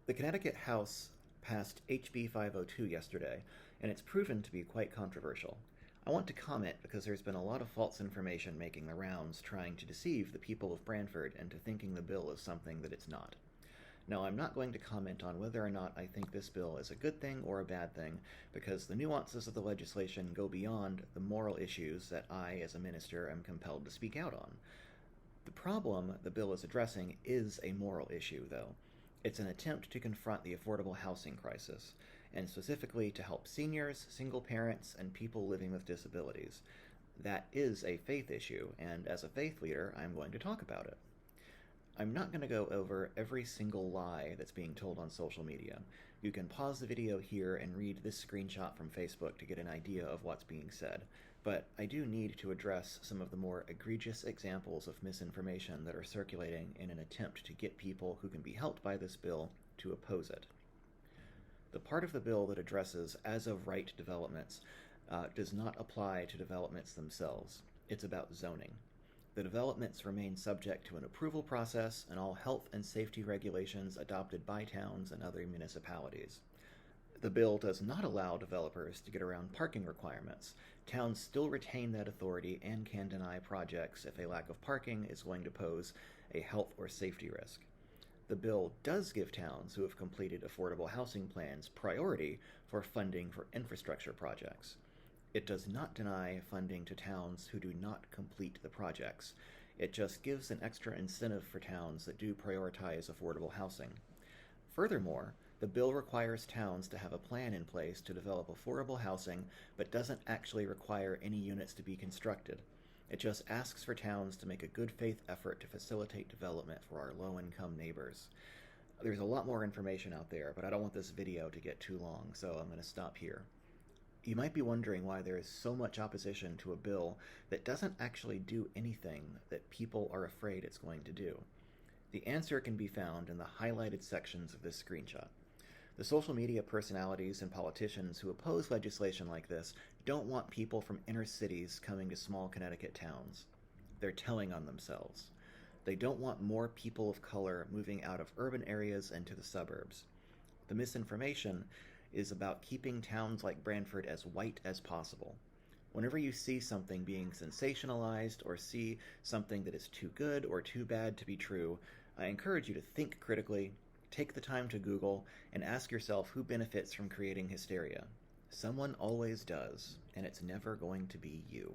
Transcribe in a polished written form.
The Connecticut House passed HB 502 yesterday, and it's proven to be quite controversial. I want to comment because there's been a lot of false information making the rounds trying to deceive the people of Branford into thinking the bill is something that it's not. Now, I'm not going to comment on whether or not I think this bill is a good thing or a bad thing, because the nuances of the legislation go beyond the moral issues that I, as a minister, am compelled to speak out on. The problem the bill is addressing is a moral issue, though. It's an attempt to confront the affordable housing crisis, and specifically to help seniors, single parents, and people living with disabilities. That is a faith issue, and as a faith leader, I'm going to talk about it. I'm not going to go over every single lie that's being told on social media. You can pause the video here and read this screenshot from Facebook to get an idea of what's being said, but I do need to address some of the more egregious examples of misinformation that are circulating in an attempt to get people who can be helped by this bill to oppose it. The part of the bill that addresses as-of-right developments does not apply to developments themselves. It's about zoning. The developments remain subject to an approval process and all health and safety regulations adopted by towns and other municipalities. The bill does not allow developers to get around parking requirements. Towns still retain that authority and can deny projects if a lack of parking is going to pose a health or safety risk. The bill does give towns who have completed affordable housing plans priority for funding for infrastructure projects. It does not deny funding to towns who do not complete the projects. It just gives an extra incentive for towns that do prioritize affordable housing. Furthermore, the bill requires towns to have a plan in place to develop affordable housing, but doesn't actually require any units to be constructed. It just asks for towns to make a good faith effort to facilitate development for our low-income neighbors. There's a lot more information out there, but I don't want this video to get too long, so I'm going to stop here. You might be wondering why there is so much opposition to a bill that doesn't actually do anything that people are afraid it's going to do. The answer can be found in the highlighted sections of this screenshot. The social media personalities and politicians who oppose legislation like this don't want people from inner cities coming to small Connecticut towns. They're telling on themselves. They don't want more people of color moving out of urban areas and to the suburbs. The misinformation is about keeping towns like Branford as white as possible. Whenever you see something being sensationalized or see something that is too good or too bad to be true, I encourage you to think critically, take the time to Google, and ask yourself who benefits from creating hysteria. Someone always does, and it's never going to be you.